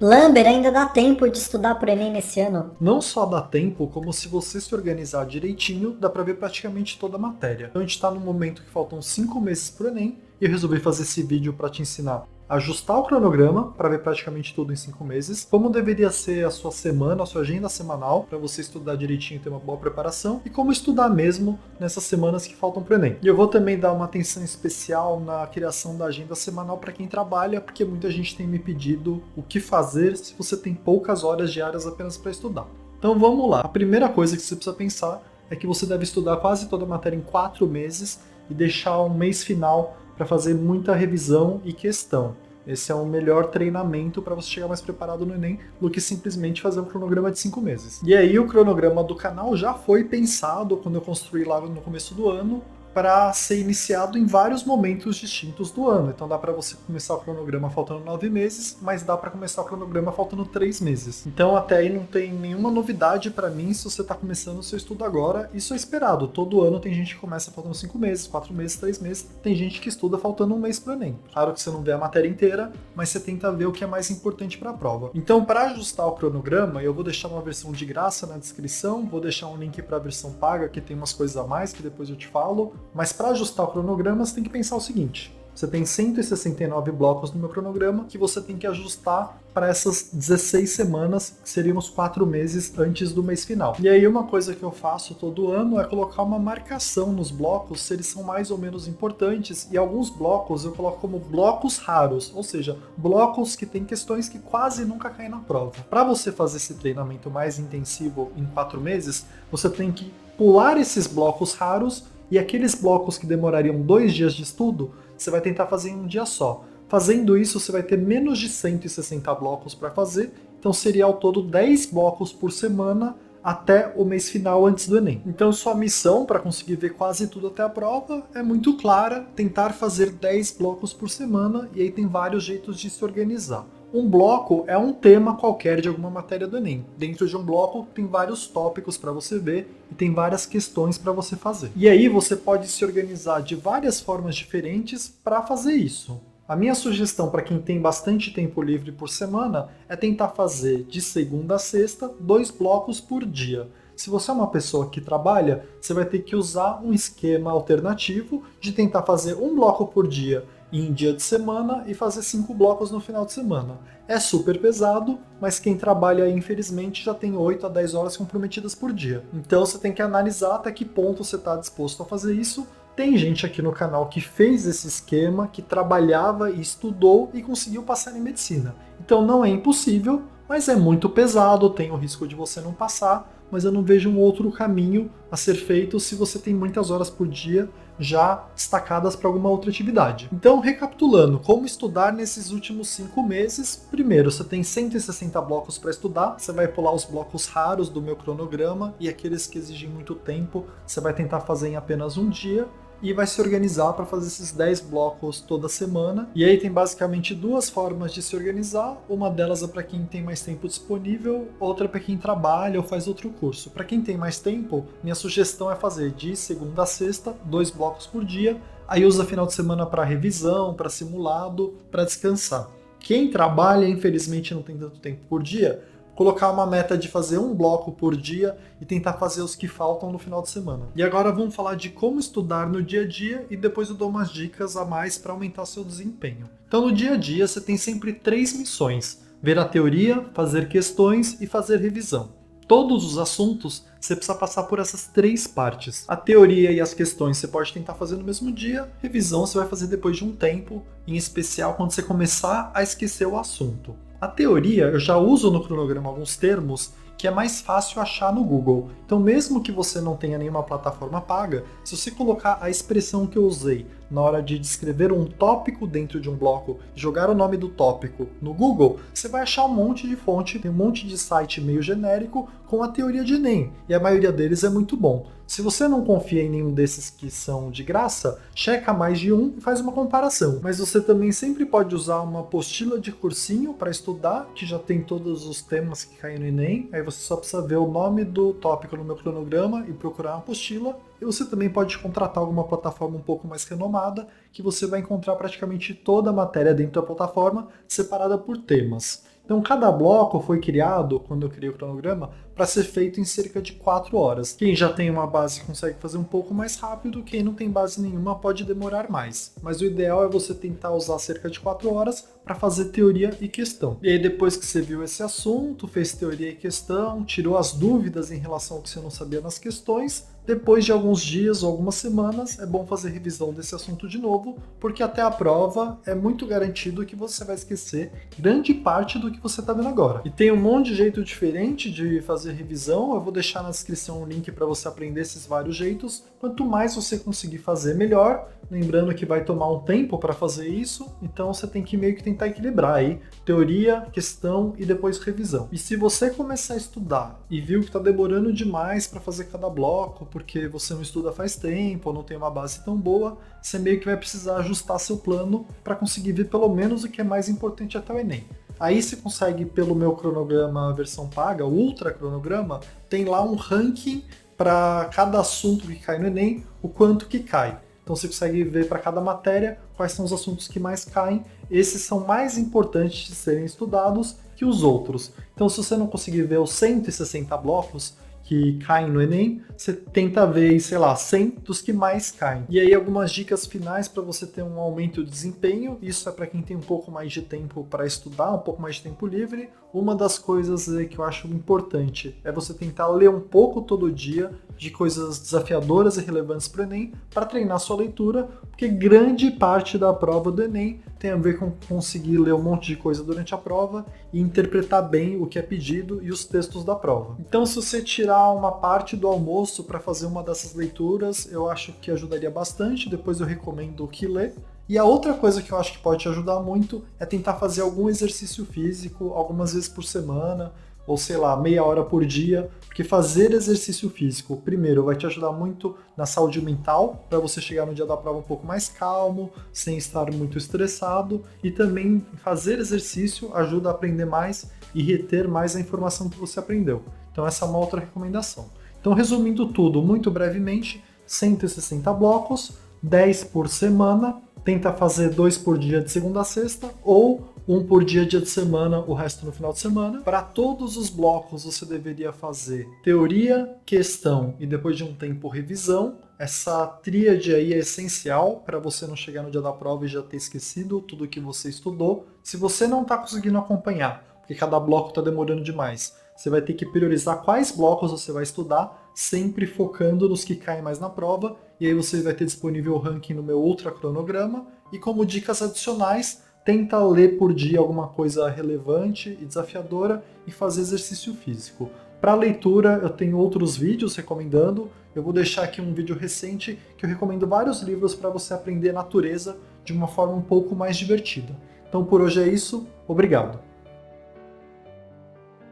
Lamber, ainda dá tempo de estudar pro Enem nesse ano? Não só dá tempo, como se você se organizar direitinho, dá pra ver praticamente toda a matéria. Então a gente tá num momento que faltam 5 meses pro Enem, e eu resolvi fazer esse vídeo para te ensinar a ajustar o cronograma para ver praticamente tudo em 5 meses, como deveria ser a sua semana, a sua agenda semanal, para você estudar direitinho e ter uma boa preparação, e como estudar mesmo nessas semanas que faltam para o Enem. E eu vou também dar uma atenção especial na criação da agenda semanal para quem trabalha, porque muita gente tem me pedido o que fazer se você tem poucas horas diárias apenas para estudar. Então vamos lá. A primeira coisa que você precisa pensar é que você deve estudar quase toda a matéria em 4 meses e deixar um mês final para fazer muita revisão e questão. Esse é o melhor treinamento para você chegar mais preparado no Enem do que simplesmente fazer um cronograma de 5 meses. E aí o cronograma do canal já foi pensado quando eu construí lá no começo do ano para ser iniciado em vários momentos distintos do ano. Então dá para você começar o cronograma faltando 9 meses, mas dá para começar o cronograma faltando 3 meses. Então até aí não tem nenhuma novidade para mim se você está começando o seu estudo agora. Isso é esperado. Todo ano tem gente que começa faltando 5 meses, 4 meses, 3 meses. Tem gente que estuda faltando um mês para o Enem. Claro que você não vê a matéria inteira, mas você tenta ver o que é mais importante para a prova. Então para ajustar o cronograma, eu vou deixar uma versão de graça na descrição, vou deixar um link para a versão paga, que tem umas coisas a mais que depois eu te falo. Mas para ajustar o cronograma, você tem que pensar o seguinte: você tem 169 blocos no meu cronograma que você tem que ajustar para essas 16 semanas, que seriam os 4 meses antes do mês final. E aí uma coisa que eu faço todo ano é colocar uma marcação nos blocos, se eles são mais ou menos importantes, e alguns blocos eu coloco como blocos raros, ou seja, blocos que têm questões que quase nunca caem na prova. Para você fazer esse treinamento mais intensivo em 4 meses, você tem que pular esses blocos raros, e aqueles blocos que demorariam 2 dias de estudo, você vai tentar fazer em um dia só. Fazendo isso, você vai ter menos de 160 blocos para fazer, então seria ao todo 10 blocos por semana até o mês final antes do Enem. Então sua missão para conseguir ver quase tudo até a prova é muito clara: tentar fazer 10 blocos por semana, e aí tem vários jeitos de se organizar. Um bloco é um tema qualquer de alguma matéria do Enem. Dentro de um bloco tem vários tópicos para você ver e tem várias questões para você fazer. E aí você pode se organizar de várias formas diferentes para fazer isso. A minha sugestão para quem tem bastante tempo livre por semana é tentar fazer de segunda a sexta 2 blocos por dia. Se você é uma pessoa que trabalha, você vai ter que usar um esquema alternativo de tentar fazer um bloco por dia em dia de semana e fazer 5 blocos no final de semana. É super pesado, mas quem trabalha infelizmente já tem 8 a 10 horas comprometidas por dia. Então você tem que analisar até que ponto você está disposto a fazer isso. Tem gente aqui no canal que fez esse esquema, que trabalhava e estudou e conseguiu passar em medicina. Então não é impossível, mas é muito pesado, tem o risco de você não passar, mas eu não vejo um outro caminho a ser feito se você tem muitas horas por dia já destacadas para alguma outra atividade. Então, recapitulando, como estudar nesses últimos 5 meses? Primeiro, você tem 160 blocos para estudar, você vai pular os blocos raros do meu cronograma e aqueles que exigem muito tempo, você vai tentar fazer em apenas um dia, e vai se organizar para fazer esses 10 blocos toda semana. E aí tem basicamente 2 formas de se organizar. Uma delas é para quem tem mais tempo disponível, outra para quem trabalha ou faz outro curso. Para quem tem mais tempo, minha sugestão é fazer de segunda a sexta, 2 blocos por dia. Aí usa final de semana para revisão, para simulado, para descansar. Quem trabalha, infelizmente, não tem tanto tempo por dia, colocar uma meta de fazer um bloco por dia e tentar fazer os que faltam no final de semana. E agora vamos falar de como estudar no dia a dia, e depois eu dou umas dicas a mais para aumentar seu desempenho. Então no dia a dia você tem sempre 3 missões: ver a teoria, fazer questões e fazer revisão. Todos os assuntos você precisa passar por essas 3 partes. A teoria e as questões você pode tentar fazer no mesmo dia, revisão você vai fazer depois de um tempo, em especial quando você começar a esquecer o assunto. A teoria, eu já uso no cronograma alguns termos que é mais fácil achar no Google. Então mesmo que você não tenha nenhuma plataforma paga, se você colocar a expressão que eu usei na hora de descrever um tópico dentro de um bloco, jogar o nome do tópico no Google, você vai achar um monte de fonte, tem um monte de site meio genérico com a teoria de Enem, e a maioria deles é muito bom. Se você não confia em nenhum desses que são de graça, checa mais de um e faz uma comparação. Mas você também sempre pode usar uma apostila de cursinho para estudar, que já tem todos os temas que caem no Enem. Aí você só precisa ver o nome do tópico no meu cronograma e procurar uma apostila. E você também pode contratar alguma plataforma um pouco mais renomada, que você vai encontrar praticamente toda a matéria dentro da plataforma, separada por temas. Então cada bloco foi criado, quando eu criei o cronograma, para ser feito em cerca de 4 horas. Quem já tem uma base consegue fazer um pouco mais rápido, quem não tem base nenhuma pode demorar mais. Mas o ideal é você tentar usar cerca de 4 horas para fazer teoria e questão. E aí depois que você viu esse assunto, fez teoria e questão, tirou as dúvidas em relação ao que você não sabia nas questões, depois de alguns dias ou algumas semanas, é bom fazer revisão desse assunto de novo, porque até a prova é muito garantido que você vai esquecer grande parte do que você está vendo agora. E tem um monte de jeito diferente de fazer revisão, eu vou deixar na descrição um link para você aprender esses vários jeitos. Quanto mais você conseguir fazer, melhor. Lembrando que vai tomar um tempo para fazer isso, então você tem que meio que tentar equilibrar aí teoria, questão e depois revisão. E se você começar a estudar e viu que está demorando demais para fazer cada bloco, porque você não estuda faz tempo ou não tem uma base tão boa, você meio que vai precisar ajustar seu plano para conseguir ver pelo menos o que é mais importante até o Enem. Aí você consegue, pelo meu cronograma versão paga, o ultra cronograma, tem lá um ranking para cada assunto que cai no Enem, o quanto que cai. Então você consegue ver para cada matéria quais são os assuntos que mais caem. Esses são mais importantes de serem estudados que os outros. Então se você não conseguir ver os 160 blocos que caem no Enem, você tenta ver, sei lá, 100 dos que mais caem. E aí algumas dicas finais para você ter um aumento de desempenho. Isso é para quem tem um pouco mais de tempo para estudar, um pouco mais de tempo livre. Uma das coisas que eu acho importante é você tentar ler um pouco todo dia de coisas desafiadoras e relevantes para o Enem, para treinar sua leitura, porque grande parte da prova do Enem tem a ver com conseguir ler um monte de coisa durante a prova e interpretar bem o que é pedido e os textos da prova. Então, se você tirar uma parte do almoço para fazer uma dessas leituras, eu acho que ajudaria bastante. Depois eu recomendo que ler. E a outra coisa que eu acho que pode te ajudar muito é tentar fazer algum exercício físico algumas vezes por semana, ou sei lá, meia hora por dia, porque fazer exercício físico, primeiro, vai te ajudar muito na saúde mental, para você chegar no dia da prova um pouco mais calmo, sem estar muito estressado, e também fazer exercício ajuda a aprender mais e reter mais a informação que você aprendeu. Então essa é uma outra recomendação. Então resumindo tudo, muito brevemente, 160 blocos, 10 por semana, tenta fazer 2 por dia de segunda a sexta, ou um por dia de semana, o resto no final de semana. Para todos os blocos você deveria fazer teoria, questão e depois de um tempo revisão. Essa tríade aí é essencial para você não chegar no dia da prova e já ter esquecido tudo que você estudou. Se você não está conseguindo acompanhar, porque cada bloco está demorando demais, você vai ter que priorizar quais blocos você vai estudar, sempre focando nos que caem mais na prova, e aí você vai ter disponível o ranking no meu ultra cronograma, e como dicas adicionais, tenta ler por dia alguma coisa relevante e desafiadora e fazer exercício físico. Para leitura, eu tenho outros vídeos recomendando. Eu vou deixar aqui um vídeo recente que eu recomendo vários livros para você aprender natureza de uma forma um pouco mais divertida. Então por hoje é isso, obrigado!